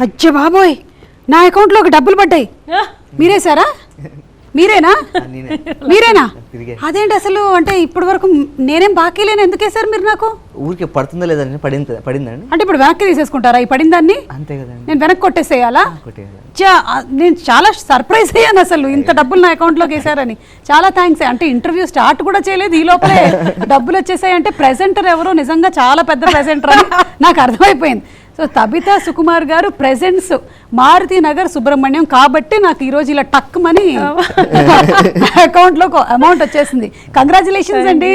అచ్చ బాబోయ్, నా అకౌంట్లోకి డబ్బులు పడ్డాయి. మీరేసారా? మీరేనా? మీరేనా? అదేంటి అసలు? అంటే ఇప్పటి వరకు నేనేం బాకీ లేను, ఎందుకు వేసారు మీరు నాకు? ఊరికే పడుతుందా లేదని పడిందండి. అంటే ఇప్పుడు వెనక్కి తీసేసుకుంటారా ఈ పడిందాన్ని? అంతే కదండి. నేను వెనక్కి కొట్టేసేయాలా? నేను చాలా సర్ప్రైజ్ అయ్యాను అసలు, ఇంత డబ్బులు నా అకౌంట్లోకి వేసారని. చాలా థ్యాంక్స్. అంటే ఇంటర్వ్యూ స్టార్ట్ కూడా చేయలేదు, ఈ లోపలే డబ్బులు వచ్చేసాయి. అంటే ప్రెజెంటర్ ఎవరో నిజంగా చాలా పెద్ద ప్రెజెంటర్ అని నాకు అర్థమైపోయింది. సో తబితా సుకుమార్ గారు ప్రెజెన్స్ మారుతినగర్ సుబ్రహ్మణ్యం, కాబట్టి నాకు ఈరోజు ఇలా టక్ మనీ అకౌంట్లో అమౌంట్ వచ్చేసింది. కంగ్రాచులేషన్స్ అండి.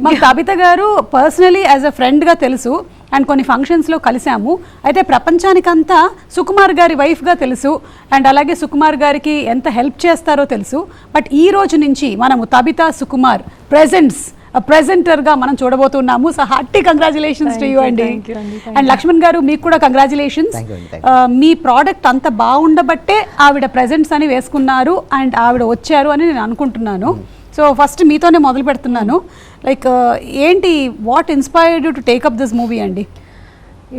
మాకు తబిత గారు పర్సనలీ యాజ్ అ ఫ్రెండ్గా తెలుసు, అండ్ కొన్ని ఫంక్షన్స్లో కలిసాము. అయితే ప్రపంచానికంతా సుకుమార్ గారి వైఫ్గా తెలుసు, అండ్ అలాగే సుకుమార్ గారికి ఎంత హెల్ప్ చేస్తారో తెలుసు. బట్ ఈ రోజు నుంచి మనము తబితా సుకుమార్ ప్రెజెంటర్గా మనం చూడబోతున్నాము. So hearty congratulations to you అండి. అండ్ లక్ష్మణ్ గారు, మీకు కూడా కంగ్రాచులేషన్స్. మీ ప్రోడక్ట్ అంత బాగుండబట్టే ఆవిడ ప్రెజెంట్స్ అని వేసుకున్నారు అండ్ ఆవిడ వచ్చారు అని నేను అనుకుంటున్నాను. సో ఫస్ట్ మీతోనే మొదలు పెడుతున్నాను. లైక్ ఏంటి, what inspired you to take up this movie అండి?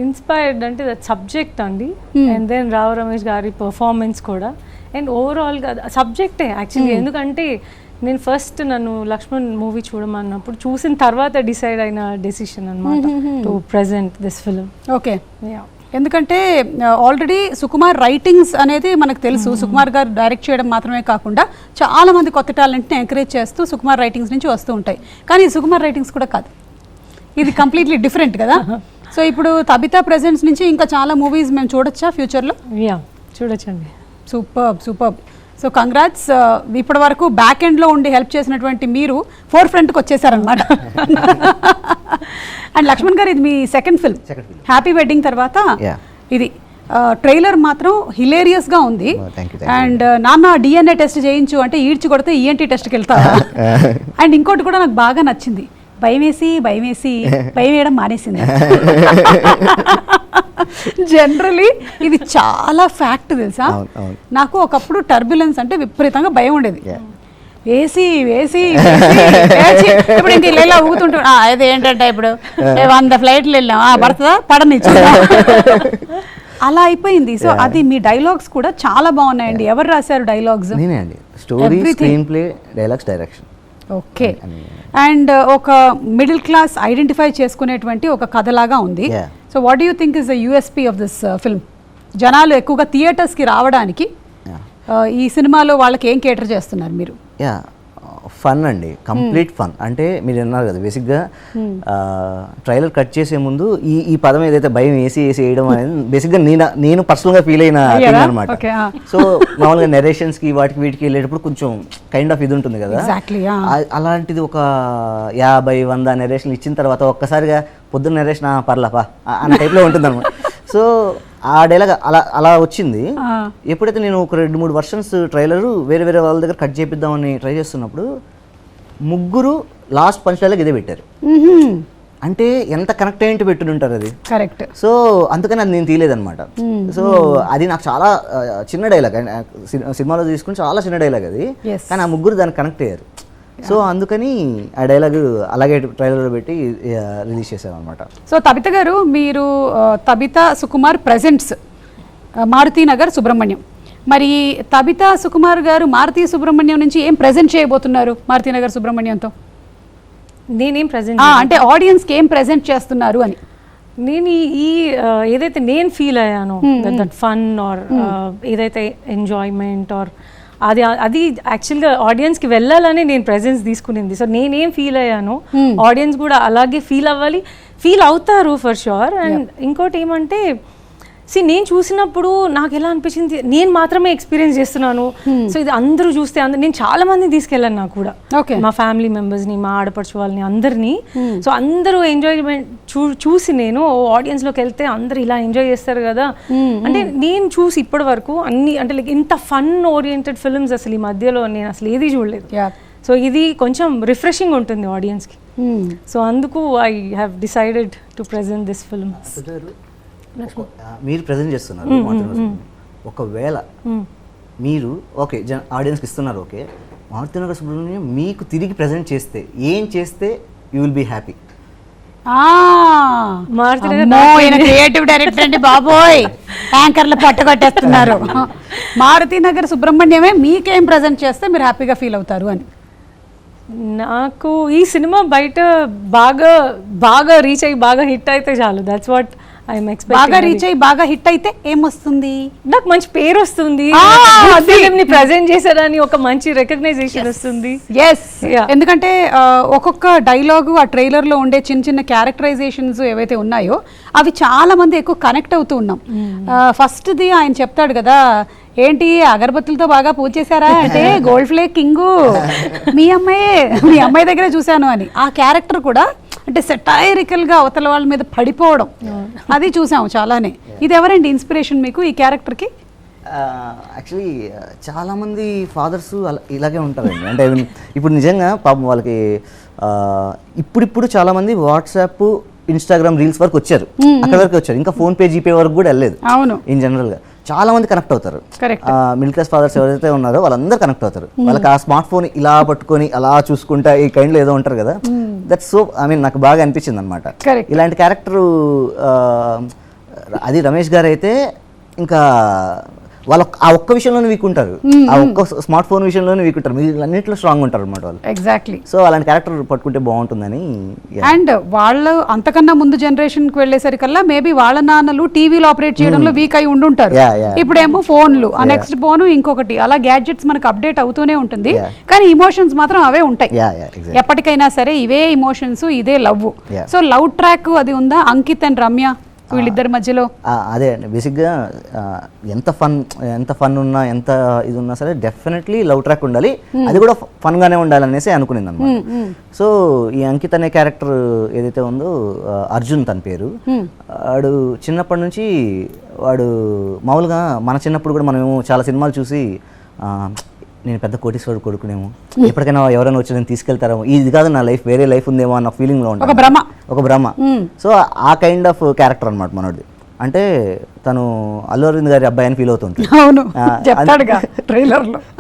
ఇన్స్పైర్డ్ అంటే దట్ సబ్జెక్ట్ అండి, అండ్ దెన్ రావు రమేష్ గారి పర్ఫార్మెన్స్ కూడా, అండ్ ఓవరాల్గా సబ్జెక్టే యాక్చువల్లీ. ఎందుకంటే నేను ఫస్ట్ నన్ను లక్ష్మణ్ మూవీ చూడమన్నప్పుడు చూసిన తర్వాత డిసైడ్ అయిన డెసిషన్ అనమాట to present this film. Okay, ఎందుకంటే ఆల్రెడీ సుకుమార్ రైటింగ్స్ అనేది మనకు తెలుసు. సుకుమార్ గారు డైరెక్ట్ చేయడం మాత్రమే కాకుండా చాలా మంది కొత్త టాలెంట్ని ఎంకరేజ్ చేస్తూ సుకుమార్ రైటింగ్స్ నుంచి వస్తూ ఉంటాయి. కానీ సుకుమార్ రైటింగ్స్ కూడా కాదు, ఇది కంప్లీట్లీ డిఫరెంట్ కదా. సో ఇప్పుడు తబితా ప్రెజెంట్స్ నుంచి ఇంకా చాలా మూవీస్ మేము చూడొచ్చా ఫ్యూచర్లో? చూడొచ్చండి. సూపర్. So congrats. ఇప్పటి వరకు బ్యాక్ ఎండ్లో ఉండి హెల్ప్ చేసినటువంటి మీరు ఫోర్ ఫ్రంట్కి వచ్చేసారనమాట. అండ్ లక్ష్మణ్ గారు, ఇది మీ సెకండ్ ఫిల్మ్ హ్యాపీ వెడ్డింగ్ తర్వాత. ఇది ట్రైలర్ మాత్రం హిలేరియస్గా ఉంది. అండ్ నాన్న DNA టెస్ట్ చేయించు అంటే ఈడ్చి కొడితే ENT టెస్ట్కి వెళ్తారా? అండ్ ఇంకోటి కూడా నాకు బాగా నచ్చింది, భయం వేయడం మానేసింది. జనరలీ ఇది చాలా ఫ్యాక్ట్ తెలుసా. నాకు ఒకప్పుడు టర్బ్యులెన్స్ అంటే విపరీతంగా భయం ఉండేది. వేసి ఇప్పుడు ఇంక ఇలా ఊగుతుంటా. అది ఏంటంటే ఇప్పుడు 100 ఫ్లైట్లు వెళ్ళాం, పడుతుందా పడనిచ్చు అలా అయిపోయింది. సో అది మీ డైలాగ్స్ కూడా చాలా బాగున్నాయండి. ఎవరు రాశారు డైలాగ్స్? నేనే అండి. Story, screen play, dialogues, direction. Okay. And ఒక మిడిల్ క్లాస్ ఐడెంటిఫై చేసుకునేటువంటి ఒక కథలాగా ఉంది. So what do you think is the USP of this film? జనాలు ఎక్కువగా థియేటర్స్కి రావడానికి ఈ సినిమాలో వాళ్ళకి ఏం కేటర్ చేస్తున్నారు మీరు? ఫన్ అండి, కంప్లీట్ ఫన్. అంటే మీరు అన్నారు కదా, బేసిక్గా ట్రైలర్ కట్ చేసే ముందు ఈ పదం ఏదైతే భయం వేయడం అనేది బేసిక్గా నేను పర్సనల్గా ఫీల్ అయిన థింగ్ అనమాట. సో మామూలుగా నెరేషన్స్కి వాటికి వీటికి వెళ్ళేటప్పుడు కొంచెం కైండ్ ఆఫ్ ఇది ఉంటుంది కదా, అలాంటిది ఒక 50-100 నెరేషన్లు ఇచ్చిన తర్వాత ఒక్కసారిగా పొద్దున్న నెరేషన్ పర్లాపా అన్న టైప్లో ఉంటుంది అనమాట. సో ఆ డైలాగ్ అలా వచ్చింది. ఎప్పుడైతే నేను ఒక 2-3 వర్షన్స్ ట్రైలరు వేరే వాళ్ళ దగ్గర కట్ చేపిద్దామని ట్రై చేస్తున్నప్పుడు ముగ్గురు లాస్ట్ పంచ్ డైలాగ్ ఇదే పెట్టారు. అంటే ఎంత కనెక్ట్ అయ్యింటి పెట్టుని ఉంటారు అది. కరెక్ట్. సో అందుకని అది నేను తీయలేదన్నమాట. సో అది నాకు చాలా చిన్న డైలాగ్, సినిమాలో తీసుకుని చాలా చిన్న డైలాగ్ అది, కానీ ఆ ముగ్గురు దానికి కనెక్ట్ అయ్యారు. సో అందుకని ఆ డైలాగ్ అలాగే ట్రైలర్లో పెట్టి రిలీజ్ చేశాను అనమాట. సో తబిత గారు, మీరు తబితా సుకుమార్ ప్రెజెంట్స్ మారుతినగర్ సుబ్రహ్మణ్యం, మరి తబితా సుకుమార్ గారు మారుతి సుబ్రహ్మణ్యం నుంచి ఏం ప్రెజెంట్ చేయబోతున్నారు మారుతినగర్ సుబ్రహ్మణ్యంతో? నేనేం ప్రెజెంట్ అంటే ఆడియన్స్కి ఏం ప్రెజెంట్ చేస్తున్నారు అని? నేను ఈ ఏదైతే నేను ఫీల్ అయ్యానో, దట్ ఫన్ ఆర్ ఏదైతే ఎంజాయ్మెంట్ ఆర్ అది యాక్చువల్గా ఆడియన్స్కి వెళ్ళాలని నేను ప్రెజెన్స్ తీసుకునింది. సో నేనేం ఫీల్ అయ్యానో ఆడియన్స్ కూడా అలాగే ఫీల్ అవుతారు ఫర్ షూర్. అండ్ ఇంకోటి ఏమంటే, నేను చూసినప్పుడు నాకు ఎలా అనిపించింది, నేను మాత్రమే ఎక్స్పీరియన్స్ చేస్తున్నాను. సో ఇది అందరూ చూస్తే నేను చాలా మందిని తీసుకెళ్ళాను, నాకు కూడా మా ఫ్యామిలీ మెంబర్స్ని, మా ఆడపడుచు వాళ్ళని, అందరినీ. సో అందరూ ఎంజాయ్మెంట్ చూసి నేను ఆడియన్స్లోకి వెళ్తే అందరూ ఇలా ఎంజాయ్ చేస్తారు కదా. అంటే నేను చూసి ఇప్పటి వరకు అన్ని అంటే లైక్ ఇంత ఫన్ ఓరియంటెడ్ ఫిల్మ్స్ అసలు ఈ మధ్యలో నేను అసలు ఏది చూడలేదు. సో ఇది కొంచెం రిఫ్రెషింగ్ ఉంటుంది ఆడియన్స్కి. సో అందుకు I have decided to present this film. మీరు ప్రజెంట్ చేస్తున్నారు, ఒకవేళ మీరు ఓకే ఆడియన్స్కి ఇస్తున్నారు, ఓకే, మారుతినగర్ సుబ్రహ్మణ్యం మీకు తిరిగి ప్రజెంట్ చేస్తే ఏం చేస్తే you will be happy? Creative director అండి బాబోయ్, యాంకర్లు పట్టగొట్టేస్తున్నారు. మారుతి నగర్ సుబ్రహ్మణ్యమే మీకేం ప్రజెంట్ చేస్తే మీరు హ్యాపీగా ఫీల్ అవుతారు అని? నాకు ఈ సినిమా బయట బాగా బాగా రీచ్ అయ్యి బాగా హిట్ అయితే చాలు. That's what I'm expecting. బాగా రీచ్ అయ్యి బాగా హిట్ అయితే ఏమొస్తుంది? నాకు మంచి పేరు వస్తుంది, ని ప్రెజెంట్ చేశారని ఒక మంచి రికగ్నైజేషన్ వస్తుంది. ఎస్, ఎందుకంటే ఒక్కొక్క డైలాగు ఆ ట్రైలర్ లో ఉండే చిన్న చిన్న క్యారెక్టరైజేషన్స్ ఏవైతే ఉన్నాయో అవి చాలా మంది ఎక్కువ కనెక్ట్ అవుతూ ఉన్నాం. ఫస్ట్ ది ఆయన చెప్తాడు కదా, ఏంటి అగరబత్తులతో బాగా పూజ చేశారా అంటే గోల్డ్ ఫ్లేక్ కింగు మీ అమ్మాయి దగ్గరే చూశాను అని. ఆ క్యారెక్టర్ కూడా అంటే సెటైరికల్ గా అవతల వాళ్ళ మీద పడిపోవడం అది చూసాము చాలానే. ఇది ఎవరండి ఇన్స్పిరేషన్ మీకు ఈ క్యారెక్టర్ కి? యాక్చువల్లీ చాలా మంది ఫాదర్స్ ఇలాగే ఉంటారండి. అంటే ఇప్పుడు నిజంగా పాపం వాళ్ళకి ఇప్పుడు చాలా మంది వాట్సాప్ ఇన్స్టాగ్రామ్ రీల్స్ వరకు వచ్చారు, అక్కడ వరకు వచ్చారు, ఇంకా ఫోన్ పే జీపే వరకు కూడా వెళ్ళలేదు. అవును, ఇన్ జనరల్ గా చాలా మంది కనెక్ట్ అవుతారు. మిడిల్ క్లాస్ ఫాదర్స్ ఎవరైతే ఉన్నారో వాళ్ళందరూ కనెక్ట్ అవుతారు. వాళ్ళకి ఆ స్మార్ట్ ఫోన్ ఇలా పట్టుకొని అలా చూసుకుంటా ఈ కైండ్లో ఏదో ఉంటారు కదా, దట్స్ సో ఐ మీన్ నాకు బాగా అనిపించింది అనమాట. ఇలాంటి క్యారెక్టర్ అది రమేష్ గారు అయితే ఇంకా వాళ్ళు ఆ ఒక్క విషయంలోనే వీక్ ఉంటారు, ఆ ఒక్క స్మార్ట్ ఫోన్ విషయంలోనే వీక్ ఉంటారు, మీరు అన్నింటిలో స్ట్రాంగ్ ఉంటారు అనమాట వాళ్ళు. ఎగ్జాక్ట్లీ. సో అలాంటి క్యారెక్టర్ పట్టుకుంటే బాగుంటుందని. అండ్ వాళ్ళు అంతకన్నా ముందు జనరేషన్ కి వెళ్ళేసరికల్లా మేబీ వాళ్ళ నాన్నలు టీవీలో ఆపరేట్ చేయడంలో వీక్ అయి ఉండుంటారు. ఇప్పుడేమో ఫోన్లు, ఆ నెక్స్ట్ ఫోన్ ఇంకొకటి, అలా గ్యాడ్జెట్స్ మనకు అప్డేట్ అవుతూనే ఉంటుంది, కానీ ఇమోషన్స్ మాత్రం అవే ఉంటాయి ఎప్పటికైనా సరే. ఇవే ఇమోషన్స్, ఇదే లవ్. సో లవ్ ట్రాక్ అది ఉందా అంకిత్ అండ్ రమ్య వీళ్ళిద్దరి మధ్యలో? అదే అండి బేసిక్గా ఎంత ఫన్ ఉన్నా ఎంత ఇది ఉన్నా సరే డెఫినెట్లీ లవ్ ట్రాక్ ఉండాలి, అది కూడా ఫన్గానే ఉండాలనేసి అనుకునింది అనమాట. సో ఈ అంకిత్ అనే క్యారెక్టర్ ఏదైతే ఉందో అర్జున్ తన పేరు, వాడు చిన్నప్పటి నుంచి వాడు మామూలుగా మన చిన్నప్పుడు కూడా మనమేమో చాలా సినిమాలు చూసి నేను పెద్ద కోటీశ్వరుడు కొడుకునేమో, ఎప్పటికైనా ఎవరైనా వచ్చి నేను తీసుకెళ్తారేమో, ఇది కాదు నా లైఫ్, వేరే లైఫ్ ఉందేమో అన్న ఫీలింగ్ లో ఉంటాను, ఒక భ్రమ. సో ఆ కైండ్ ఆఫ్ క్యారెక్టర్ అనమాట మనోడిది. అంటే తను అల్లు అరవింద్ గారి అబ్బాయి అని ఫీల్ అవుతుంటాడు,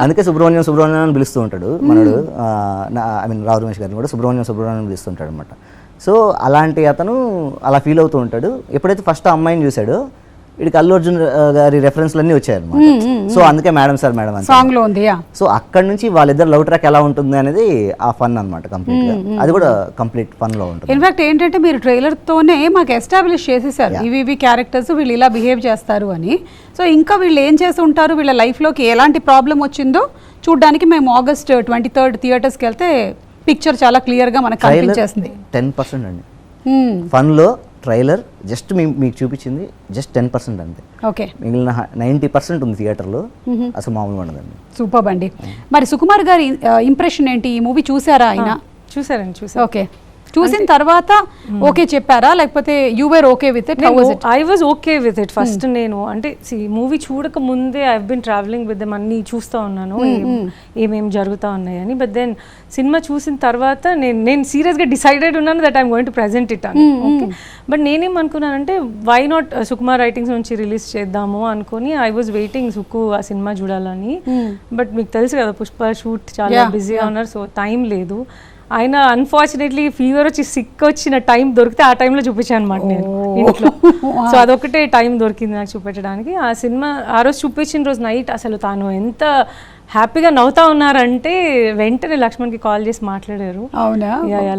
అందుకే సుబ్రహ్మణ్యం అని పిలుస్తూ ఉంటాడు మనోడు. ఐ మీన్ రావు రమేష్ గారిని కూడా సుబ్రహ్మణ్యం పిలుస్తుంటాడు అనమాట. సో అలాంటి అతను అలా ఫీల్ అవుతూ ఉంటాడు. ఎప్పుడైతే ఫస్ట్ ఆ అమ్మాయిని చూశాడో వీడికి అల్లు అర్జున్ గారి రెఫరెన్స్లు అన్నీ వచ్చాయన్నమాట. సో అందుకే మేడం సాంగ్ లో ఉంది. సో అక్కడ నుంచి వాళ్ళిద్దరు లవ్ ట్రాక్ ఎలా ఉంటుంది అనేది ఆ ఫన్ అనమాట కంప్లీట్ గా, అది కూడా కంప్లీట్ ఫన్ లో ఉంటుంది. ఇన్ఫాక్ట్ ఏంటంటే మీరు ట్రైలర్ తోనే మాకు ఎస్టాబ్లిష్ చేసేసారు ఇవి క్యారెక్టర్స్, వీళ్ళు ఇలా బిహేవ్ చేస్తారు అని. సో ఇంకా వీళ్ళు ఏం చేసి ఉంటారు, వీళ్ళ లైఫ్ లోకి ఎలాంటి ప్రాబ్లం వచ్చిందో చూడడానికి మేము August 23rd థియేటర్స్కి వెళ్తే పిక్చర్ చాలా క్లియర్ గా మనకు కనిపించేస్తుంది. 10% అండి ఫన్ లో ట్రైలర్ జస్ట్ మీకు చూపించింది జస్ట్ 10% అంతే. ఓకే, మిగిలిన 90% ఉంది థియేటర్లో, అసలు మామూలుగా ఉండదండి. సూపర్ అండి. మరి సుకుమార్ గారి ఇంప్రెషన్ ఏంటి, ఈ మూవీ చూసారా ఆయన? చూసారండి. ఓకే, చూసిన తర్వాత ఓకే చెప్పారా, లేకపోతే you were okay with it? I was okay with it first. నేను అంటే మూవీ చూడక ముందే I been travelling with them, అన్ని చూస్తూ ఉన్నాను ఏమేమి జరుగుతూ ఉన్నాయని. బట్ దెన్ సినిమా చూసిన తర్వాత నేను సీరియస్గా డిసైడెడ్ ఉన్నాను that I'm going to present it అని. ఓకే, బట్ నేనేమనుకున్నానంటే వై నాట్ సుకుమార్ రైటింగ్స్ నుంచి రిలీజ్ చేద్దాము అనుకుని ఐ వాజ్ వెయిటింగ్ సుకు ఆ సినిమా చూడాలని. బట్ మీకు తెలుసు కదా పుష్ప షూట్ చాలా బిజీగా ఉన్నారు, సో టైం లేదు. ఆయన అన్ఫార్చునేట్లీ ఫీవర్ వచ్చి సిక్ వచ్చిన టైం దొరికితే ఆ టైంలో చూపించాను అనమాట నేను ఇంట్లో. సో అదొకటే టైం దొరికింది నాకు చూపించడానికి. ఆ సినిమా ఆ రోజు చూపించిన రోజు నైట్ అసలు తాను ఎంత హ్యాపీగా నవ్వుతా ఉన్నారంటే వెంటనే లక్ష్మణ్కి కాల్ చేసి మాట్లాడారు. అవునా?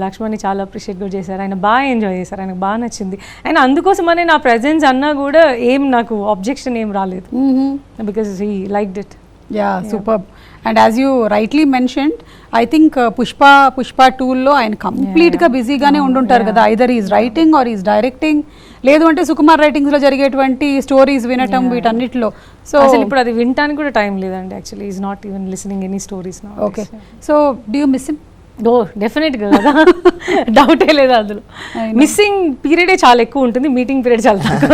లక్ష్మణ్ని చాలా అప్రిషియేట్ కూడా చేశారు, ఆయన బాగా ఎంజాయ్ చేశారు, ఆయనకు బాగా నచ్చింది. ఆయన అందుకోసమనే నా ప్రెజెన్స్ అన్నా కూడా ఏం నాకు ఆబ్జెక్షన్ ఏం రాలేదు, because he liked it. Yeah, super. And as you rightly mentioned, I think Pushpa 2లో ఆయన కంప్లీట్గా బిజీగానే ఉండుంటారు కదా, either is writing or is directing, లేదు అంటే సుకుమార్ రైటింగ్స్లో జరిగేటువంటి స్టోరీస్ వినటం వీటన్నిటిలో. సో అసలు ఇప్పుడు అది వినటానికి కూడా టైం లేదండి, actually is not even listening any stories now. Okay, so do you miss him? డెఫినెట్గా కదా, డౌటే లేదు అందులో. మిస్సింగ్ పీరియడే చాలా ఎక్కువ ఉంటుంది, మీటింగ్ పీరియడ్ చాలా తక్కువ.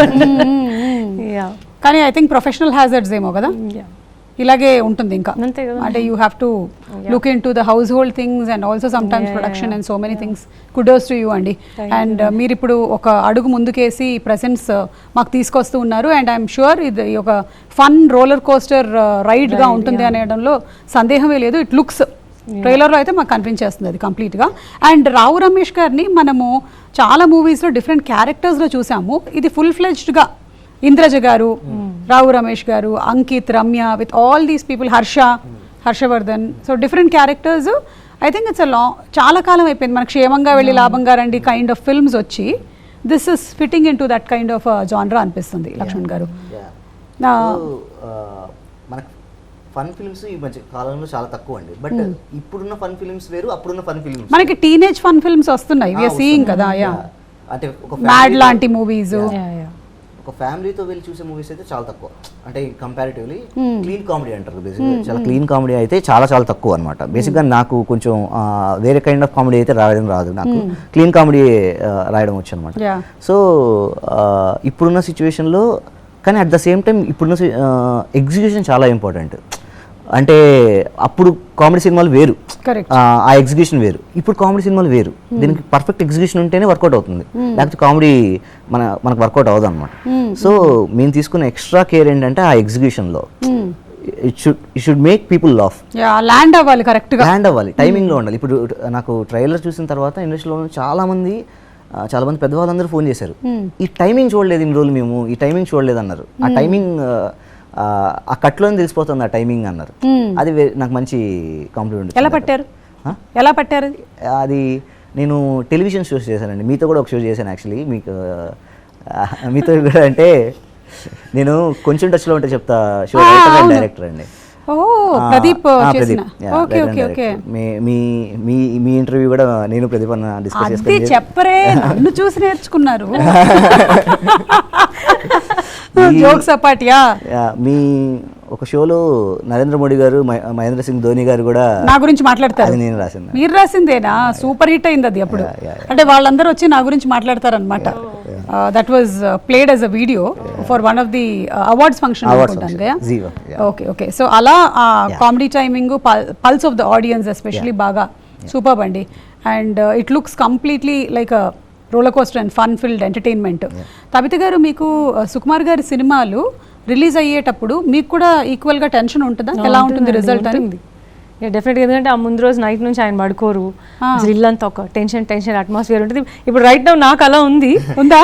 కానీ ఐ థింక్ ప్రొఫెషనల్ హ్యాజర్డ్స్ ఏమో కదా, ఇలాగే ఉంటుంది ఇంకా. అంటే you have to look in to the house hold things and also some times production and so many things. Kudos to you అండి. అండ్ మీరు ఇప్పుడు ఒక అడుగు ముందుకేసి ప్రెసెన్స్ మాకు తీసుకొస్తూ ఉన్నారు. అండ్ ఐఎమ్ షూర్ ఇది ఒక ఫన్ రోలర్ కోస్టర్ రైడ్గా ఉంటుంది అనేయడంలో సందేహమే లేదు. ఇట్ లుక్స్ ట్రైలర్లో అయితే మాకు కనిపించేస్తుంది అది కంప్లీట్గా. అండ్ రావు రమేష్ గారిని మనము చాలా మూవీస్లో డిఫరెంట్ క్యారెక్టర్స్లో చూసాము. ఇది ఫుల్ ఫ్లెడ్జ్డ్గా ఇంద్రజ గారు, రావు రమేష్ గారు, Ankit, Ramya, with all these people, Harshavardhan, so different characters. I think it's చాలా కాలం అయిపోయింది మనకు క్షేమంగా వెళ్ళి లాభంగా రండి కైండ్ ఆఫ్ ఫిల్మ్స్ వచ్చి. This is fitting in to that kind of జానరా అనిపిస్తుంది లక్ష్మణ్ గారు. మనకు ఫన్ ఫిల్మ్స్ ఈ మధ్య కాలంలో చాలా తక్కువ అండి. బట్ ఇప్పుడున్న ఫన్ ఫిల్మ్స్ వేరు, అప్పుడున్న ఫన్ ఫిల్మ్స్. మనకి టీనేజ్ ఫన్ ఫిల్మ్స్ వస్తున్నాయి, వి ఆర్ సీయింగ్ కదా. అంటే ఒక మ్యాడ్ లాంటి మూవీస్, ఒక ఫ్యామిలీతో వెళ్ళి చూసే మూవీస్ అయితే చాలా తక్కువ. అంటే కంపారిటివ్లీ క్లీన్ కామెడీ అంటారు బేసిక్గా, చాలా క్లీన్ కామెడీ అయితే చాలా చాలా తక్కువ అనమాట. బేసిక్గా నాకు కొంచెం వేరే కైండ్ ఆఫ్ కామెడీ అయితే రాయడం రాదు, నాకు క్లీన్ కామెడీ రాయడం వచ్చు అనమాట. సో ఇప్పుడున్న సిచ్యువేషన్లో, కానీ అట్ ద సేమ్ టైం ఇప్పుడున్న ఎగ్జిక్యూషన్ చాలా ఇంపార్టెంట్. అంటే అప్పుడు కామెడీ సినిమాలు వేరు, ఆ ఎగ్జిక్యూషన్ వేరు. ఇప్పుడు కామెడీ సినిమాలు వేరు. దీనికి పర్ఫెక్ట్ ఎగ్జిక్యూషన్ ఉంటేనే వర్కౌట్ అవుతుంది, లేకపోతే కామెడీ మనకు వర్కౌట్ అవ్వదు అనమాట. సో మేము తీసుకున్న ఎక్స్ట్రా కేర్ ఏంటంటే ఆ ఎగ్జిక్యూషన్లో it should make people laugh, land అవ్వాలి, కరెక్ట్గా ల్యాండ్ అవ్వాలి, టైమింగ్లో ఉండాలి. ఇప్పుడు నాకు ట్రైలర్ చూసిన తర్వాత ఇండస్ట్రీలో చాలా మంది పెద్దవాళ్ళందరూ ఫోన్ చేశారు, ఈ టైమింగ్ చూడలేదు ఇన్ని రోజులు మేము, ఈ టైమింగ్ చూడలేదు అన్నారు. ఆ టైమింగ్ ఆ కట్లోనే తెలిసిపోతుంది ఆ టైమింగ్ అన్నారు. అది నాకు మంచి కాంప్లిమెంట్. ఎలా పట్టారు? అది నేను టెలివిజన్ షోస్ చేశానండి, మీతో కూడా ఒక షో చేశాను యాక్చువల్లీ. మీతో కూడా అంటే నేను కొంచెం టచ్లో ఉంటే చెప్తా, షో రైటర్ అండ్ డైరెక్టర్ అండి. ప్రదీప్ మీ ఇంటర్వ్యూ కూడా నేను ప్రదీప్ అన్న డిస్కస్ చేసుకున్నాను. చెప్పరే, నన్ను చూసి నేర్చుకున్నారు. జోక్స్ అపాటియా. మీ ఒక షోలో నరేంద్ర మోడీ గారు, మహేంద్ర సింగ్ ధోని గారు కూడా నా గురించి మాట్లాడతారు. అది నేను రాసింది. మీరు రాసిందేనా? సూపర్ హిట్ అయింది అది అప్పుడు. అంటే వాళ్ళందరూ వచ్చి నా గురించి మాట్లాడతారు అనమాట. That was played as a video for one of the awards function అనుకుంటాను కదా. ఓకే. సో అలా comedy timing, pulse of the audience especially బాగా సూపర్ అండి. And it looks completely like roller coaster and fun field entertainment. Tabitha గారు, మీకు సుకుమార్ గారి సినిమాలు release అయ్యేటప్పుడు మీకు కూడా ఈక్వల్గా టెన్షన్ ఉంటుందా? ఎలా ఉంటుంది రిజల్ట్ అని? డెఫినెట్గా, ఎందుకంటే ఆ ముందు రోజు నైట్ నుంచి ఆయన పడుకోరు, ఇల్లంతా ఒక టెన్షన్ అట్మాస్ఫియర్ ఉంటుంది. ఇప్పుడు రైట్ నౌ నాకు అలా ఉంది. ఉందా?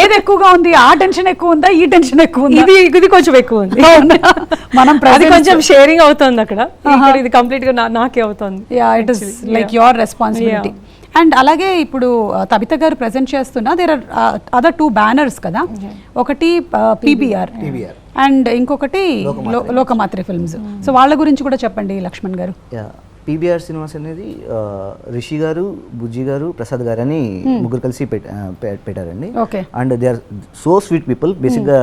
ఏది ఎక్కువగా ఉంది? ఆ టెన్షన్ ఎక్కువ ఉందా, ఈ టెన్షన్ ఎక్కువ ఉంది? ఇది కొంచెం ఎక్కువ ఉంది. మనం అది కొంచెం షేరింగ్ అవుతుంది అక్కడ, ఇది కంప్లీట్ గా నాకే అవుతుంది. It is like your responsibility. And అలాగే ఇప్పుడు తబిత గారు ప్రెజెంట్ చేస్తున్న దేర్ ఆర్ అదర్ 2 బ్యానర్స్ కదా. ఒకటి పీబీఆర్ అండ్ ఇంకొకటి లోకమాత్రి ఫిల్మ్స్. సో వాళ్ళ గురించి కూడా చెప్పండి లక్ష్మణ్ గారు. పీబీఆర్ సినిమాస్ అనేది రిషి గారు, బుజ్జి గారు, ప్రసాద్ గారు అని ముగ్గురు కలిసి పెట్టారండి. And they are so sweet people. బేసిక్గా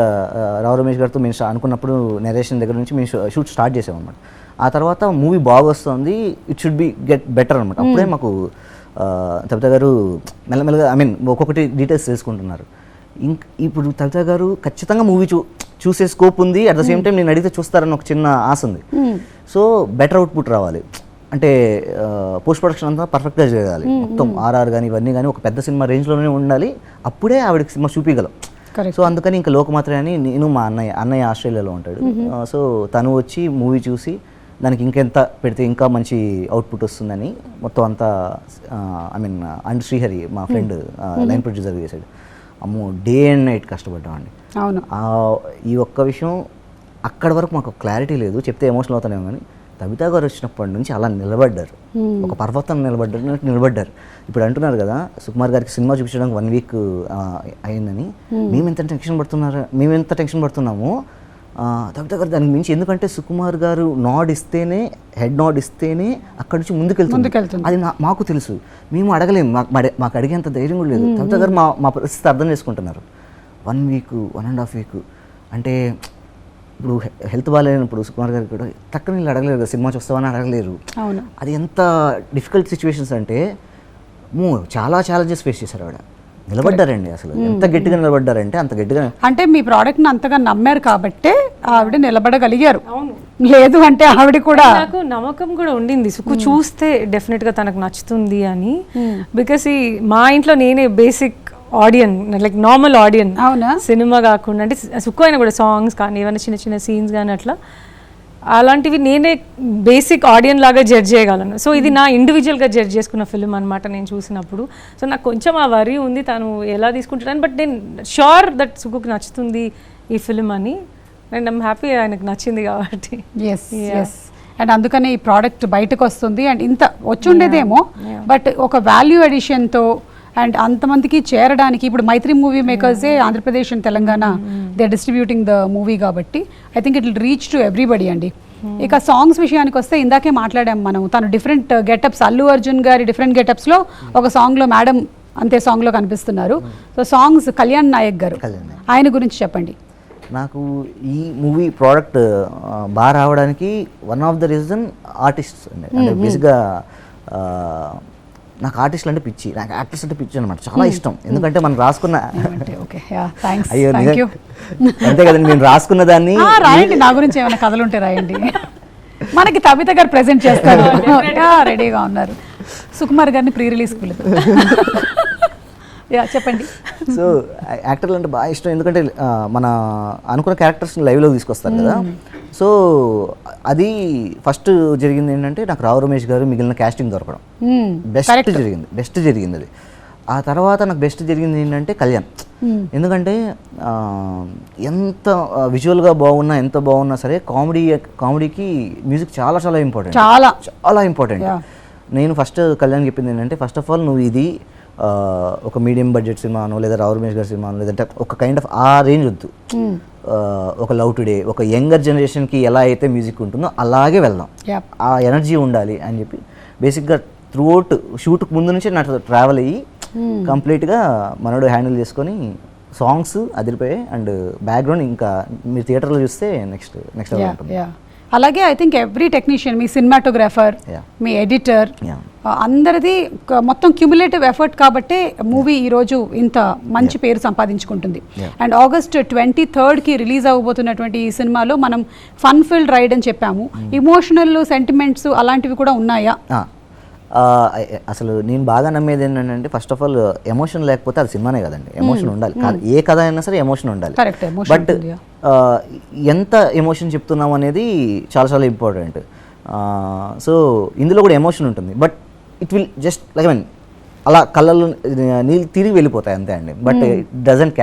రావు రమేష్ గారితో మేము అనుకున్నప్పుడు నెరేషన్ దగ్గర నుంచి మేము షూట్ స్టార్ట్ చేసాం అనమాట. ఆ తర్వాత మూవీ బాగా వస్తుంది, it should be get better అనమాట. అప్పుడే మాకు తబిత గారు మెల్లమెల్లగా ఒక్కొక్కటి డీటెయిల్స్ తెలుసుకుంటున్నారు. ఇప్పుడు తబిత గారు ఖచ్చితంగా మూవీ చూసే స్కోప్ ఉంది, అట్ ద సేమ్ టైం నేను అడిగితే చూస్తారని ఒక చిన్న ఆశ ఉంది. సో బెటర్ అవుట్పుట్ రావాలి అంటే పోస్ట్ ప్రొడక్షన్ అంతా పర్ఫెక్ట్గా జరగాలి, మొత్తం ఆర్ఆర్ కానీ ఇవన్నీ కానీ ఒక పెద్ద సినిమా రేంజ్లోనే ఉండాలి, అప్పుడే ఆవిడకి సినిమా చూపించగలం. సో అందుకని ఇంకా లోకమాత్ర అని నేను మా అన్నయ్య ఆస్ట్రేలియాలో ఉంటాడు. సో తను వచ్చి మూవీ చూసి దానికి ఇంకెంత పెడితే ఇంకా మంచి అవుట్పుట్ వస్తుందని మొత్తం అంతా అండ్ శ్రీహరి మా ఫ్రెండ్ లైన్ ప్రొడ్యూసర్ చేశాడు. అమ్మో, డే అండ్ నైట్ కష్టపడ్డామండి. అవును, ఈ ఒక్క విషయం అక్కడి వరకు మాకు క్లారిటీ లేదు, చెప్తే ఎమోషనల్ అవుతానేమో, కానీ తబితా గారు వచ్చినప్పటి నుంచి అలా నిలబడ్డారు, ఒక పర్వతం నిలబడ్డారు. ఇప్పుడు అంటున్నారు కదా సుకుమార్ గారికి సినిమా చూపించడానికి 1 వీక్ అయిందని. మేము ఎంత టెన్షన్ పడుతున్నామో తబితా గారు దానికి మించి. ఎందుకంటే సుకుమార్ గారు హెడ్ నాడ్ ఇస్తేనే అక్కడి నుంచి ముందుకెళ్తుంది. అది మాకు తెలుసు, మేము అడగలేము, మాకు అడిగేంత ధైర్యం కూడా లేదు. తబితా గారు మా పరిస్థితి అర్థం చేసుకుంటున్నారు. 1 వీక్ 1.5 వీక్ అంటే ఇప్పుడు హెల్త్ బాగాలేనప్పుడు సుకుమార్ గారికి కూడా తక్కువ వీళ్ళు అడగలేరు, సినిమా చూస్తామని అడగలేరు. అది ఎంత డిఫికల్ట్ సిచ్యువేషన్స్ అంటే చాలా ఛాలెంజెస్ ఫేస్ చేశారు ఆవిడ. నిలబడ్డారండి, అసలు ఎంత గట్టిగా నిలబడ్డారంటే అంత గట్టిగా. అంటే మీ ప్రోడక్ట్ని అంతగా నమ్మారు కాబట్టే ఆవిడ నిలబడగలిగారు. లేదు అంటే ఆవిడ కూడా, నాకు నమ్మకం కూడా ఉండింది సుక్కు చూస్తే డెఫినెట్గా తనకు నచ్చుతుంది అని. బికాస్ మా ఇంట్లో నేనే బేసిక్ ఆడియన్, లైక్ నార్మల్ ఆడియన్, సినిమా కాకుండా. అంటే సుక్కు అయినా కూడా సాంగ్స్ కానీ ఏమైనా చిన్న చిన్న సీన్స్ కానీ అట్లా అలాంటివి నేనే బేసిక్ ఆడియన్ లాగా జడ్జ్ చేయగలను. సో ఇది నా ఇండివిజువల్గా జడ్జ్ చేసుకున్న ఫిల్మ్ అనమాట నేను చూసినప్పుడు. సో నాకు కొంచెం ఆ వరి ఉంది తను ఎలా తీసుకుంటాడని, బట్ నేను షూర్ దట్ సుకుకి నచ్చుతుంది ఈ ఫిల్మ్ అని, అండ్ ఐమ్ హ్యాపీ ఆయనకు నచ్చింది కాబట్టి. ఎస్ ఎస్ అండ్ అందుకనే ఈ ప్రోడక్ట్ బయటకు వస్తుంది. అండ్ ఇంత వచ్చి ఉండేదేమో బట్ ఒక వాల్యూ ఎడిషన్తో అండ్ అంతమందికి చేరడానికి ఇప్పుడు మైత్రి మూవీ మేకర్సే Andhra Pradesh and Telangana they distributing the movie కాబట్టి I think it will reach to everybody అండి. ఇక సాంగ్స్ విషయానికి వస్తే ఇందాకే మాట్లాడాం మనం, తను డిఫరెంట్ గెటప్స్, అల్లు అర్జున్ గారి డిఫరెంట్ గెటప్స్లో ఒక సాంగ్లో మేడం అంతే సాంగ్లో కనిపిస్తున్నారు. సో సాంగ్స్ కళ్యాణ్ నాయక్ గారు, ఆయన గురించి చెప్పండి. నాకు ఈ మూవీ ప్రోడక్ట్ బాగా రావడానికి one of the reason artists అండి. అంటే బేసిక్గా నాకు ఆర్టిస్టులు అంటే పిచ్చి, నాకు యాక్టర్స్ అంటే పిచ్చి అనమాట, చాలా ఇష్టం. ఎందుకంటే మనం రాసుకున్న అయ్యో అంతే కదండి, నేను రాసుకున్న దాన్ని రాయండి, నా గురించి ఏమైనా కథలు ఉంటే రాయండి. మనకి తబిత గారు ప్రెజెంట్ చేస్తారు, రెడీగా ఉన్నారు. సుకుమార్ గారిని ప్రీ రిలీజ్ చెప్పండి. సో యాక్టర్లు అంటే బాగా ఇష్టం, ఎందుకంటే మన అనుకున్న క్యారెక్టర్స్ని లైవ్లో తీసుకొస్తారు కదా. సో అది ఫస్ట్ జరిగింది ఏంటంటే నాకు రావు రమేష్ గారు మిగిలిన క్యాస్టింగ్ దొరకడం బెస్ట్ జరిగింది అది. ఆ తర్వాత నాకు బెస్ట్ జరిగింది ఏంటంటే కళ్యాణ్. ఎందుకంటే ఎంత విజువల్గా బాగున్నా ఎంత బాగున్నా సరే కామెడీకి మ్యూజిక్ చాలా చాలా ఇంపార్టెంట్, చాలా ఇంపార్టెంట్. నేను ఫస్ట్ కళ్యాణ్ చెప్పింది ఏంటంటే, ఫస్ట్ ఆఫ్ ఆల్ నువ్వు ఇది ఒక మీడియం బడ్జెట్ సినిమాను లేదా రావు రమేష్ గారి సినిమాను లేదంటే ఒక కైండ్ ఆఫ్ ఆ రేంజ్ వద్దు, ఒక లవ్ టుడే ఒక యంగర్ జనరేషన్కి ఎలా అయితే మ్యూజిక్ ఉంటుందో అలాగే వెళ్దాం, ఆ ఎనర్జీ ఉండాలి అని చెప్పి బేసిక్గా త్రూఅవుట్ షూట్కి ముందు నుంచి నాకు ట్రావెల్ అయ్యి కంప్లీట్గా మనోడు హ్యాండిల్ చేసుకొని సాంగ్స్ అదిరిపోయాయి. అండ్ బ్యాక్గ్రౌండ్ ఇంకా మీరు థియేటర్లో చూస్తే నెక్స్ట్ ఉంటుంది. అలాగే I think every technician, me cinematographer, me editor, అందరిది మొత్తం క్యూములేటివ్ ఎఫర్ట్ కాబట్టి మూవీ ఈరోజు ఇంత మంచి పేరు సంపాదించుకుంటుంది. అండ్ August 23కి రిలీజ్ అవ్వబోతున్నటువంటి ఈ సినిమాలో మనం ఫన్ ఫిల్డ్ రైడ్ అని చెప్పాము, ఇమోషనల్ సెంటిమెంట్స్ అలాంటివి కూడా ఉన్నాయా? అసలు నేను బాగా నమ్మేది ఏంటంటే, ఫస్ట్ ఆఫ్ ఆల్ ఎమోషన్ లేకపోతే అది సినిమానే కదండి, ఎమోషన్ ఉండాలి. ఏ కథ అయినా సరే ఎమోషన్ ఉండాలి. బట్ ఎంత ఎమోషన్ చెప్తున్నాం అనేది చాలా చాలా ఇంపార్టెంట్. సో ఇందులో కూడా ఎమోషన్ ఉంటుంది, but it will just like I mean అలా కళ్ళల్లో నీళ్ళు తిరిగి వెళ్ళిపోతాయి అంతే అండి. బట్ ఇట్ డజంట్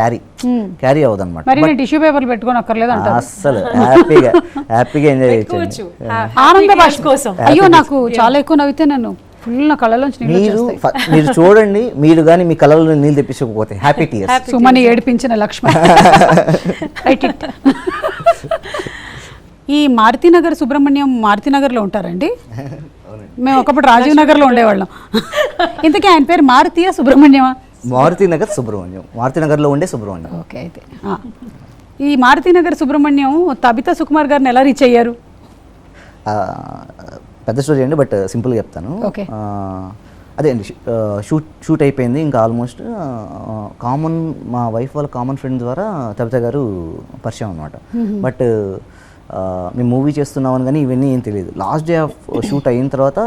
క్యారీ అవ్వదు అనమాట. టిష్యూ పేపర్లు పెట్టుకొని అక్కర్లేదు అస్సలు హ్యాపీగా ఎంజాయ్ చేయొచ్చు. ఆనంద భాష కోసం అయ్యో నాకు చాలా ఎక్కువ నవ్వితే నన్ను ఫుల్ నా కళ్ళలోంచి మీరు చూడండి, మీరు కానీ మీ కళ్ళలో నీళ్ళు తెప్పించకపోతే హ్యాపీ టీయర్స్. సుమని ఏడిపించిన లక్ష్మి. ఈ మారుతినగర్ సుబ్రహ్మణ్యం మారుతినగర్లో ఉంటారండి? మేము ఒకప్పుడు రాజీవ్ నగర్లో ఉండేవాళ్ళం. ఇంతకీ ఆయన పేరు మారుతియా సుబ్రహ్మణ్యమా? మారుతినగర్ సుబ్రహ్మణ్యం, మారుతినగర్లో ఉండే సుబ్రహ్మణ్యం. ఓకే, అయితే ఈ మారుతినగర్ సుబ్రహ్మణ్యం తబితా సుకుమార్ గారిని ఎలా రీచ్ అయ్యారు? పెద్ద స్టోరీ అండి, బట్ సింపుల్గా చెప్తాను. అదే అండి, షూట్ అయిపోయింది ఇంకా ఆల్మోస్ట్. మా వైఫ్ వాళ్ళ కామన్ ఫ్రెండ్ ద్వారా తబితా గారు పరిచయం అనమాట. బట్ మేము మూవీ చేస్తున్నామని కానీ ఇవన్నీ ఏం తెలియదు. లాస్ట్ డే ఆఫ్ షూట్ అయిన తర్వాత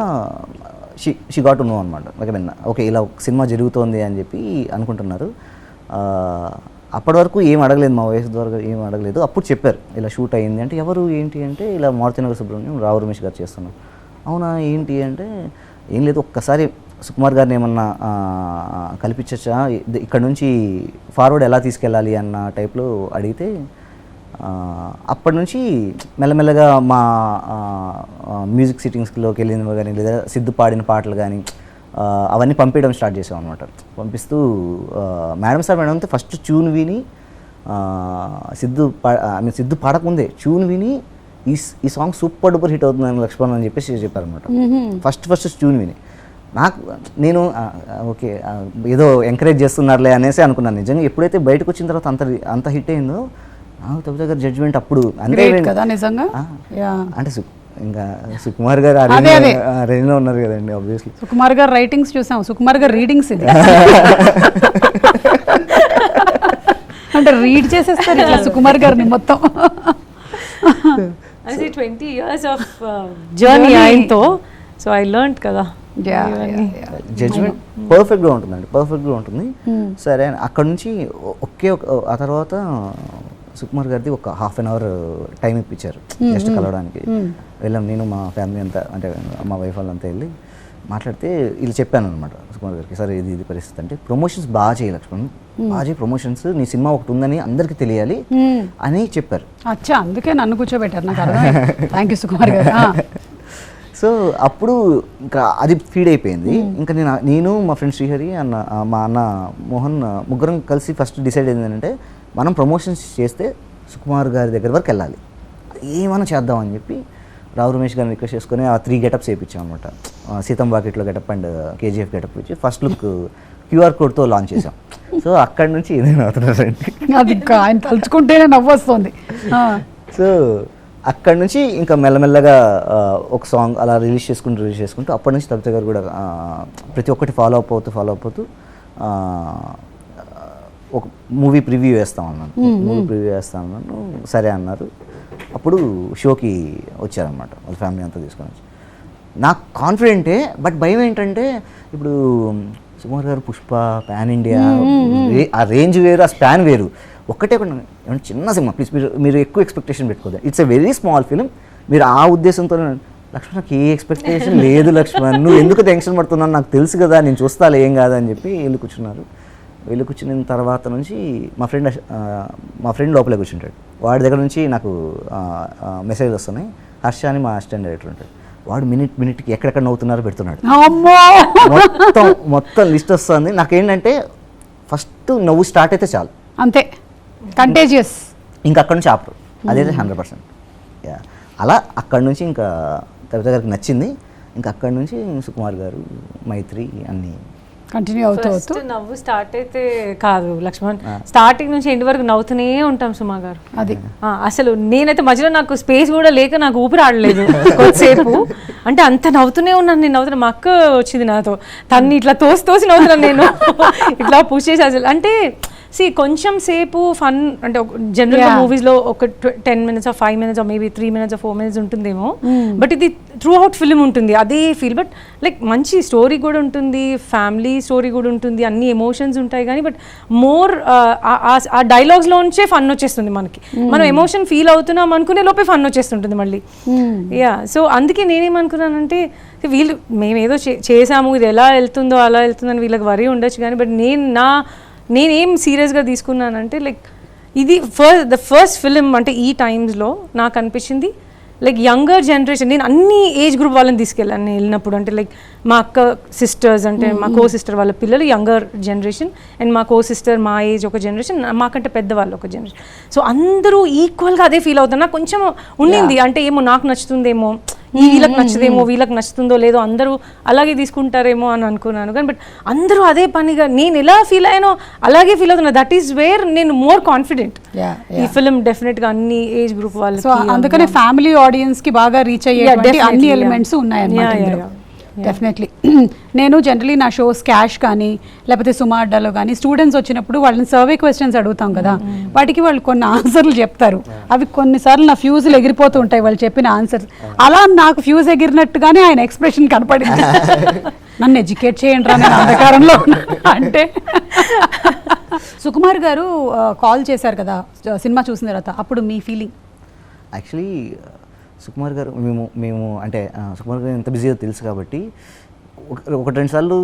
షీ గాట్ టు నో అనమాట. ఓకే ఇలా సినిమా జరుగుతోంది అని చెప్పి అనుకుంటున్నారు. అప్పటి వరకు ఏం అడగలేదు, మా వయసు ద్వారా ఏం అడగలేదు. అప్పుడు చెప్పారు ఇలా షూట్ అయ్యింది అంటే, ఎవరు ఏంటి అంటే ఇలా మారుతినగర్ సుబ్రహ్మణ్యం రావు రమేష్ గారు చేస్తున్నాం. అవునా ఏంటి అంటే, ఏం లేదు ఒక్కసారి సుకుమార్ గారిని ఏమన్నా కల్పించచ్చా, ఇక్కడ నుంచి ఫార్వర్డ్ ఎలా తీసుకెళ్ళాలి అన్న టైప్లో అడిగితే, అప్పటి నుంచి మెల్లమెల్లగా మా మ్యూజిక్ సిట్టింగ్స్లోకి వెళ్ళినవి కానీ లేదా సిద్ధు పాడిన పాటలు కానీ అవన్నీ పంపించడం స్టార్ట్ చేసాం అనమాట. పంపిస్తూ మేడంతో ఫస్ట్ ట్యూన్ విని సిద్ధు పాడకముందే ట్యూన్ విని ఈ సాంగ్ సూపర్ డూపర్ హిట్ అవుతుందని లక్ష్మణ్ అని చెప్పేసి చెప్పారనమాట. ఫస్ట్ ట్యూన్ విని నేను ఓకే ఏదో ఎంకరేజ్ చేస్తున్నారులే అనేసి అనుకున్నాను. నిజంగా ఎప్పుడైతే బయటకు వచ్చిన తర్వాత అంత హిట్ అయిందో నాకు తబితా గారి జడ్జిమెంట్ అప్పుడు అంతే కదా నిజంగా. అంటే ఇంకా సుకుమార్ గారు రేంజ్లో ఉన్నారు కదండి. ఆబ్వియస్లీ సుకుమార్ గారు రైటింగ్స్ చూసాం, సుకుమార్ గారు రీడింగ్స్ ఇది అంటే రీడ్ చేసేస్తారు ఇట్లా సుకుమార్ గారిని మొత్తం. 20 years of journey ఆయనతో, సో ఐ లెర్న్డ్ కదా. జడ్జ్మెంట్ పర్ఫెక్ట్గా ఉంటుందండి, పర్ఫెక్ట్గా ఉంటుంది. సరే అక్కడ నుంచి ఆ తర్వాత సుకుమార్ గారిది ఒక హాఫ్ అన్ అవర్ టైం ఇప్పించారు జస్ట్ కలవడానికి. వెళ్ళాం, నేను మా ఫ్యామిలీ అంతా, అంటే మా వైఫ్ వాళ్ళంతా వెళ్ళి మాట్లాడితే వీళ్ళు చెప్పాను అనమాట సుకుమార్ గారికి, సార్ ఇది పరిస్థితి అంటే ప్రమోషన్స్ బాగా చేయాలి లక్ష్మణ్, బాగా చేయి ప్రమోషన్స్, నీ సినిమా ఒకటి ఉందని అందరికీ తెలియాలి అని చెప్పారు. అచ్చా, అందుకే నన్ను కూర్చోబెట్టారు, నాకు అర్థం. థ్యాంక్ యూ సుకుమార్ గారు. సో అప్పుడు ఇంకా అది ఫీడ్ అయిపోయింది. ఇంకా నేను మా ఫ్రెండ్ శ్రీహరి అన్న, మా అన్న మోహన్, ముగ్గురం కలిసి ఫస్ట్ డిసైడ్ అయింది ఏంటంటే మనం ప్రమోషన్స్ చేస్తే సుకుమార్ గారి దగ్గర వరకు వెళ్ళాలి, ఏమైనా చేద్దామని చెప్పి రావు రమేష్ గారిని రిక్వెస్ట్ చేసుకుని ఆ 3 గెటప్స్ వేయించాం అనమాట. సీతం వాకిట్లో గెటప్ అండ్ కేజీఎఫ్ గెటప్ ఇచ్చి ఫస్ట్ లుక్ క్యూఆర్ కోడ్తో లాంచ్ చేసాం. సో అక్కడి నుంచి ఏదైనా అవుతున్నారండి, అది ఇంకా ఆయన తలుచుకుంటేనే నవ్వు వస్తుంది. సో అక్కడి నుంచి ఇంకా మెల్లమెల్లగా ఒక సాంగ్ అలా రిలీజ్ చేసుకుంటూ అప్పటి నుంచి తబిత గారు కూడా ప్రతి ఒక్కటి ఫాలో అప్ అవుతూ ఒక మూవీ ప్రివ్యూ వేస్తాం అన్నాను. సరే అన్నారు. అప్పుడు షోకి వచ్చారనమాట వాళ్ళ ఫ్యామిలీ అంతా తీసుకొని వచ్చి. నాకు కాన్ఫిడెంటే, బట్ భయం ఏంటంటే ఇప్పుడు సుకుమార్ గారు పుష్ప పాన్ ఇండియా, ఆ రేంజ్ వేరు, ఆ స్పాన్ వేరు. ఒక్కటే ఏమన్నా చిన్న సినిమా, ప్లీజ్ మీరు ఎక్కువ ఎక్స్పెక్టేషన్ పెట్టుకోదు, it's a very small film. మీరు ఆ ఉద్దేశంతో లక్ష్మణ్ నాకు ఏ ఎక్స్పెక్టేషన్ లేదు లక్ష్మణ్, నువ్వు ఎందుకు టెన్షన్ పడుతున్నావు, నాకు తెలుసు కదా, నేను చూస్తాను ఏం కాదని చెప్పి వెళ్ళి కూర్చున్నారు. వెళ్ళి కూర్చున్న తర్వాత నుంచి మా ఫ్రెండ్ లోపలే కూర్చుంటాడు. వాడి దగ్గర నుంచి నాకు మెసేజ్ వస్తున్నాయి. హర్ష అని మా అసిస్టెంట్ డైరెక్టర్ ఉంటాడు, వాడు మినిట్కి ఎక్కడెక్కడ నవ్వుతున్నారో పెడుతున్నాడు. మొత్తం లిస్ట్ వస్తుంది. నాకేంటంటే ఫస్ట్ నవ్వు స్టార్ట్ అయితే చాలు, అంతే, కంటేజియస్. ఇంకా అక్కడ నుంచి ఆపరు, అదైతే 100%. అలా అక్కడ నుంచి ఇంకా తబిత గారికి నచ్చింది. ఇంకా అక్కడ నుంచి సుకుమార్ గారు, మైత్రి అన్నీ కంటిన్యూ అవుతూ నవ్వు స్టార్ట్ అయితే కాదు లక్ష్మణ్, స్టార్టింగ్ నుంచి ఎండ్ వరకు నవ్వుతూనే ఉంటాం సుమా గారు. అది అసలు నేనైతే మధ్యలో నాకు స్పేస్ కూడా లేక నాకు ఊపిరి ఆడలేదు కొద్దిసేపు, అంటే అంత నవ్వుతూనే ఉన్నాను. నేను నవ్వుతున్నా, మా అక్క వచ్చింది నాతో, తన్ని ఇట్లా తోసి నవ్వుతున్నాను నేను ఇట్లా పుష్ చేసి. అసలు అంటే కొంచెం సేపు ఫన్, అంటే జనరల్గా మూవీస్లో ఒక 10 minutes or 5 minutes or maybe 3 minutes or 4 minutes ఉంటుందేమో, బట్ ఇది త్రూ అవుట్ ఫిల్మ్ ఉంటుంది అదే ఫీల్. బట్ లైక్ మంచి స్టోరీ కూడా ఉంటుంది, ఫ్యామిలీ స్టోరీ కూడా ఉంటుంది, అన్ని ఎమోషన్స్ ఉంటాయి కానీ బట్ మోర్ ఆ డైలాగ్స్లో నుంచే ఫన్ వచ్చేస్తుంది మనకి. మనం ఎమోషన్ ఫీల్ అవుతున్నాం అనుకునే లోపే ఫన్ వచ్చేస్తుంటుంది మళ్ళీ. సో అందుకే నేనేమనుకున్నానంటే వీళ్ళు మేమేదో చేసాము, ఇది ఎలా వెళ్తుందో అలా వెళ్తుందని వీళ్ళకి వరి ఉండొచ్చు కానీ, బట్ నేనేం సీరియస్గా తీసుకున్నానంటే లైక్ ఇది ద ఫస్ట్ ఫిలిం అంటే ఈ టైమ్స్లో నాకు అనిపించింది లైక్ యంగర్ జనరేషన్. నేను అన్ని ఏజ్ గ్రూప్ వాళ్ళని తీసుకెళ్ళాను నేను వెళ్ళినప్పుడు. అంటే లైక్ మా అక్క సిస్టర్స్, అంటే మా కో సిస్టర్ వాళ్ళ పిల్లలు యంగర్ జనరేషన్, అండ్ మా కో సిస్టర్ మా ఏజ్ ఒక జనరేషన్, మాకంటే పెద్దవాళ్ళు ఒక జనరేషన్. సో అందరూ ఈక్వల్గా అదే ఫీల్ అవుతారు. నాకు కొంచెం ఉండింది, అంటే ఏమో నాకు నచ్చుతుందేమో, వీళ్ళకి నచ్చదేమో, వీళ్ళకి నచ్చుతుందో లేదో, అందరూ అలాగే తీసుకుంటారేమో అని అనుకున్నాను. కానీ బట్ అందరూ అదే పనిగా నేను ఎలా ఫీల్ అయ్యానో అలాగే ఫీల్ అవుతున్నా. దట్ ఈస్ వేర్ నేను మోర్ కాన్ఫిడెంట్. ఈ ఫిలిం డెఫినెట్ గా అన్ని ఏజ్ గ్రూప్ వాళ్ళు, అందుకనే ఫ్యామిలీ ఆడియన్స్ కి బాగా రీచ్ అయ్యే అన్ని ఎలిమెంట్స్ ఉన్నాయన్నమాట. డెఫినెట్లీ. నేను జనరలీ నా షోస్ క్యాష్ కానీ లేకపోతే సుమా అడ్డాలో కానీ స్టూడెంట్స్ వచ్చినప్పుడు వాళ్ళని సర్వే క్వశ్చన్స్ అడుగుతాం కదా, వాటికి వాళ్ళు కొన్ని ఆన్సర్లు చెప్తారు. అవి కొన్నిసార్లు నా ఫ్యూజులు ఎగిరిపోతూ ఉంటాయి వాళ్ళు చెప్పిన ఆన్సర్స్. అలా నాకు ఫ్యూజ్ ఎగిరినట్టుగానే ఆయన ఎక్స్ప్రెషన్ కనపడింది. నన్ను ఎడ్యుకేట్ చేయండి రా, నేను అంధకారంలో అంటే. సుకుమార్ గారు కాల్ చేశారు కదా సినిమా చూసిన తర్వాత, అప్పుడు మీ ఫీలింగ్? యాక్చువల్లీ సుకుమార్ గారు మేము అంటే సుకుమార్ గారు ఎంత బిజీగా తెలుసు కాబట్టి 1-2 సార్లు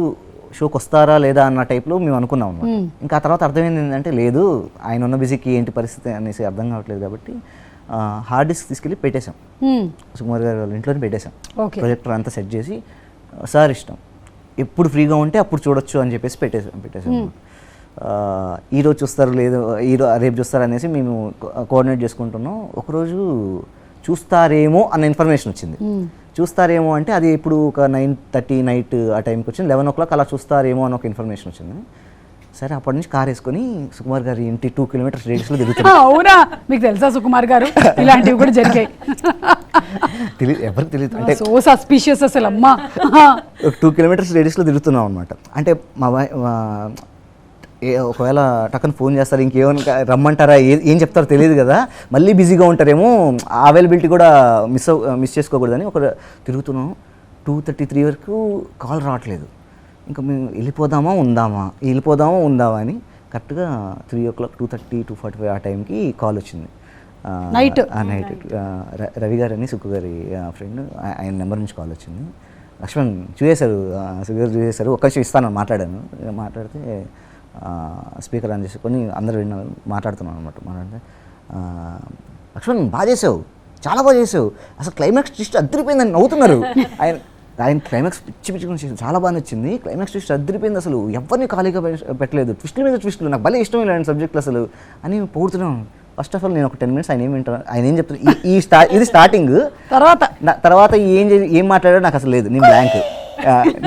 షోకి వస్తారా లేదా అన్న టైప్లో మేము అనుకున్నాం అన్నమాట. ఇంకా ఆ తర్వాత అర్థమైంది ఏంటంటే లేదు, ఆయన ఉన్న బిజీకి ఏంటి పరిస్థితి అనేసి అర్థం కావట్లేదు కాబట్టి హార్డ్ డిస్క్ తీసుకెళ్ళి పెట్టేశాం. సుకుమార్ గారు వాళ్ళ ఇంట్లోనే పెట్టేశాం. ప్రొజెక్టర్ అంతా సెట్ చేసి సార్ ఇష్టం, ఎప్పుడు ఫ్రీగా ఉంటే అప్పుడు చూడొచ్చు అని చెప్పేసి పెట్టేశాం. ఈరోజు చూస్తారు లేదు, రేపు చూస్తారు అనేసి మేము కోఆర్డినేట్ చేసుకుంటున్నాం. ఒకరోజు చూస్తారేమో అన్న ఇన్ఫర్మేషన్ వచ్చింది. చూస్తారేమో అంటే అది ఇప్పుడు ఒక 9:30 నైట్ ఆ టైంకి వచ్చింది. 11 o'clock అలా చూస్తారేమో అని ఒక ఇన్ఫర్మేషన్ వచ్చింది. సరే అప్పటి నుంచి కార్ వేసుకొని సుకుమార్ గారి ఇంటి 2 kilometers రేడియస్లో తిరుగుతున్నాం. అవునా, మీకు తెలుసా సుకుమార్ గారు ఇలాంటివి కూడా జరిగాయి? తెలియదు, ఎవరికి తెలియదు. అంటే సో సస్పిషియస్ అసలు. అమ్మా, 2 kilometers రేడియస్లో తిరుగుతున్నాం అనమాట. అంటే ఒకవేళ టక్కన ఫోన్ చేస్తారు, ఇంకేమైనా రమ్మంటారా, ఏం చెప్తారో తెలియదు కదా, మళ్ళీ బిజీగా ఉంటారేమో, అవైలబిలిటీ కూడా మిస్ చేసుకోకూడదని ఒక తిరుగుతున్నాం. 2:33 వరకు కాల్ రావట్లేదు. ఇంకా మేము వెళ్ళిపోదామా ఉందామా అని కరెక్ట్గా 3 o'clock 2:30 2:45 ఆ టైంకి కాల్ వచ్చింది. నైట్ నైట్ రవి గారు అని సుక్కు గారి ఫ్రెండ్, ఆయన నెంబర్ నుంచి కాల్ వచ్చింది. లక్ష్మణ్ చూసేశారు, సుగర్ చూసేశారు, ఒక్క నిమిషం ఇస్తాను మాట్లాడాను. మాట్లాడితే స్పీకర్ ఆన్ చేసుకొని అందరూ విన్నారు, మాట్లాడుతున్నాను అనమాట. మాట్లాడితే లక్ష్మణ్ బాగా చేసావు, చాలా బాగా చేసావు, అసలు క్లైమాక్స్ ట్విస్ట్ అద్దరిపోయిందని నవ్వుతున్నారు. ఆయన క్లైమాక్స్ పిచ్చి చేసి చాలా బాగా నచ్చింది, క్లైమాక్స్ ట్విస్ట్ అద్దరిపోయింది, అసలు ఎవరిని ఖాళీగా పెట్టలేదు, ట్విస్టుల మీద ట్విస్టులు, నాకు భలే ఇష్టం ఇలాంటి సబ్జెక్టులు అసలు అని పొగుడుతున్నాను. ఫస్ట్ ఆఫ్ ఆల్ నేను ఒక 10 minutes ఆయన ఏం వింటాను, ఆయన ఏం చెప్తారు, ఇది స్టార్టింగ్. తర్వాత ఏం మాట్లాడారో నాకు అసలు లేదు,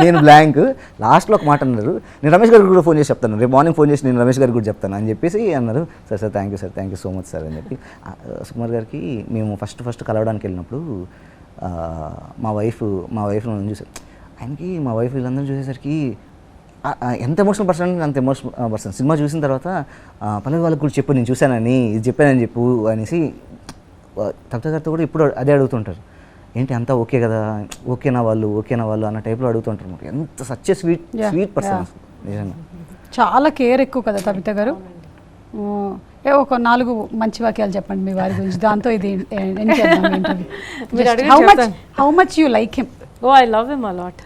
నేను బ్లాంక్. లాస్ట్లో ఒక మాట అన్నారు, నేను రమేష్ గారికి కూడా ఫోన్ చేసి చెప్తాను, రేపు మార్నింగ్ ఫోన్ చేసి నేను రమేష్ గారికి కూడా చెప్తాను అని చెప్పేసి అన్నారు. Sir thank you so much sir అని చెప్పి. సుకుమార్ గారికి మేము ఫస్ట్ కలవడానికి వెళ్ళినప్పుడు మా వైఫ్ నన్ను చూసారు, ఆయనకి మా వైఫ్ వీళ్ళందరూ చూసేసరికి ఎంత ఎమోషనల్ పర్సన్ అంత ఎమోషనల్ పర్సన్. సినిమా చూసిన తర్వాత పల్లవి వాళ్ళకి కూడా చెప్పు, నేను చూశానని, ఇది చెప్పానని చెప్పు అనేసి తప్త గారితో కూడా ఇప్పుడు అదే అడుగుతుంటారు, ఏంటి అంతా ఓకే కదా, ఓకేనా వాళ్ళు అన్న టైప్లో అడుగుతుంటారు. ఎంత సచ్ స్వీట్ పర్సన్ నిజంగా. చాలా కేర్ ఎక్కువ కదా తబిత గారు. ఒక 4 మంచి వాక్యాలు చెప్పండి మీ వారి గురించి, దాంతో ఇది how much you like him. Oh, I love him a lot.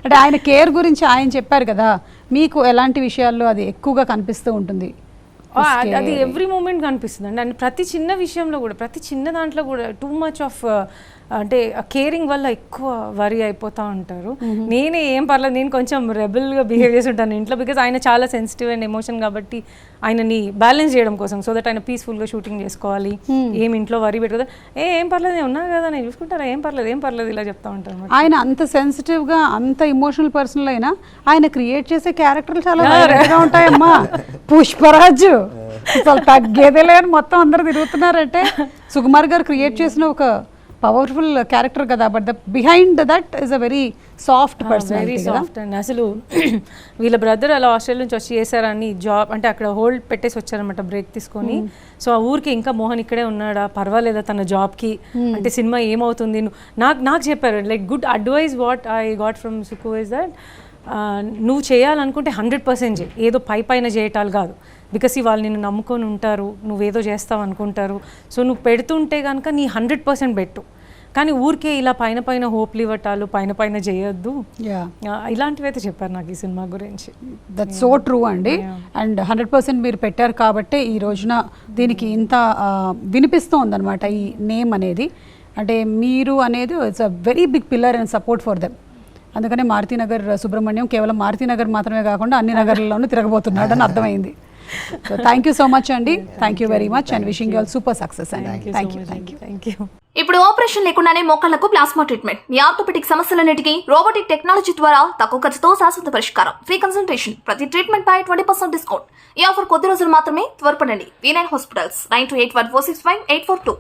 అంటే ఆయన కేర్ గురించి ఆయన చెప్పారు కదా, మీకు ఎలాంటి విషయాల్లో అది ఎక్కువగా కనిపిస్తూ ఉంటుంది? అది ఎవ్రీ మూమెంట్ కనిపిస్తుంది అండి. అండ్ ప్రతి చిన్న విషయంలో కూడా, ప్రతి చిన్న దాంట్లో కూడా టూ మచ్ ఆఫ్ అంటే కేరింగ్ వల్ల ఎక్కువ వరీ అయిపోతూ ఉంటారు. నేనే ఏం పర్లేదు, నేను కొంచెం రెబల్గా బిహేవ్ చేసి ఉంటాను ఇంట్లో, బికాజ్ ఆయన చాలా సెన్సిటివ్ అండ్ ఎమోషన్ కాబట్టి ఆయనని బ్యాలెన్స్ చేయడం కోసం, సో దట్ ఆయన పీస్ఫుల్గా షూటింగ్ చేసుకోవాలి, ఏం ఇంట్లో వరీ పెట్టదు, ఏం పర్లేదు నేను ఉన్నా కదా నేను చూసుకుంటారా, ఏం పర్లేదు ఇలా చెప్తా ఉంటాను. ఆయన అంత సెన్సిటివ్గా అంత ఇమోషనల్ పర్సన్ అయినా ఆయన క్రియేట్ చేసే క్యారెక్టర్లు చాలా రేర్గా ఉంటాయమ్మా. పుష్పరాజు అసలు తగ్గేదే లేని మొత్తం అందరు తిరుగుతున్నారంటే సుకుమార్ గారు క్రియేట్ చేసిన ఒక పవర్ఫుల్ క్యారెక్టర్ కదా, but the behind that is a very soft person. Very soft and అసలు వీళ్ళ బ్రదర్ అలా ఆస్ట్రేలియా నుంచి వచ్చి చేశారని జాబ్ అంటే అక్కడ హోల్డ్ పెట్టేసి వచ్చారనమాట, బ్రేక్ తీసుకొని. సో ఆ ఊరికి ఇంకా మోహన్ ఇక్కడే ఉన్నాడా, పర్వాలేదా తన జాబ్కి, అంటే సినిమా ఏమవుతుంది, నాకు చెప్పారు like good advice what I got from Suku is that నువ్వు చేయాలనుకుంటే 100% చేయి, ఏదో పైన చేయటాలు కాదు, బికాస్ వాళ్ళు నిన్ను నమ్ముకొని ఉంటారు, నువ్వేదో చేస్తావు అనుకుంటారు. సో నువ్వు పెడుతుంటే కనుక నీ 100% పెట్టు, కానీ ఊరికే ఇలా పైన హోప్లు ఇవ్వటాలు, పైన చేయొద్దు, ఇలాంటివి అయితే చెప్పారు నాకు ఈ సినిమా గురించి. దట్స్ సో ట్రూ అండి. అండ్ 100% మీరు పెట్టారు కాబట్టి ఈ రోజున దీనికి ఇంత వినిపిస్తోంది అనమాట ఈ నేమ్ అనేది. అంటే మీరు అనేది it's a very big pillar and support for them. అందుకనే మారుతినగర్ సుబ్రహ్మణ్యం కేవలం మారుతినగర్ మాత్రమే కాకుండా అన్ని నగర్లలోనూ తిరగబోతున్నాడు అని అర్థమైంది. So thank you so much అండి, thank you very much and wishing you all super success అండి. Thank you. ఇప్పుడు ఆపరేషన్ లేకుండానే మోకాళ్లకు ప్లాస్మా ట్రీట్మెంట్, మీ ఆర్థోపెటిక్ సమస్యలన్నిటికీ రోబోటిక్ టెక్నాలజీ ద్వారా తక్కువ ఖర్చుతో శాశ్వత పరిష్కారం, ఫ్రీ కన్సల్టేషన్, ప్రతి ట్రీట్మెంట్ పై 20% డిస్కౌంట్. ఈ ఆఫర్ కొద్ది రోజులు మాత్రమే, త్వరపడండి. V9 hospitals 9281465842.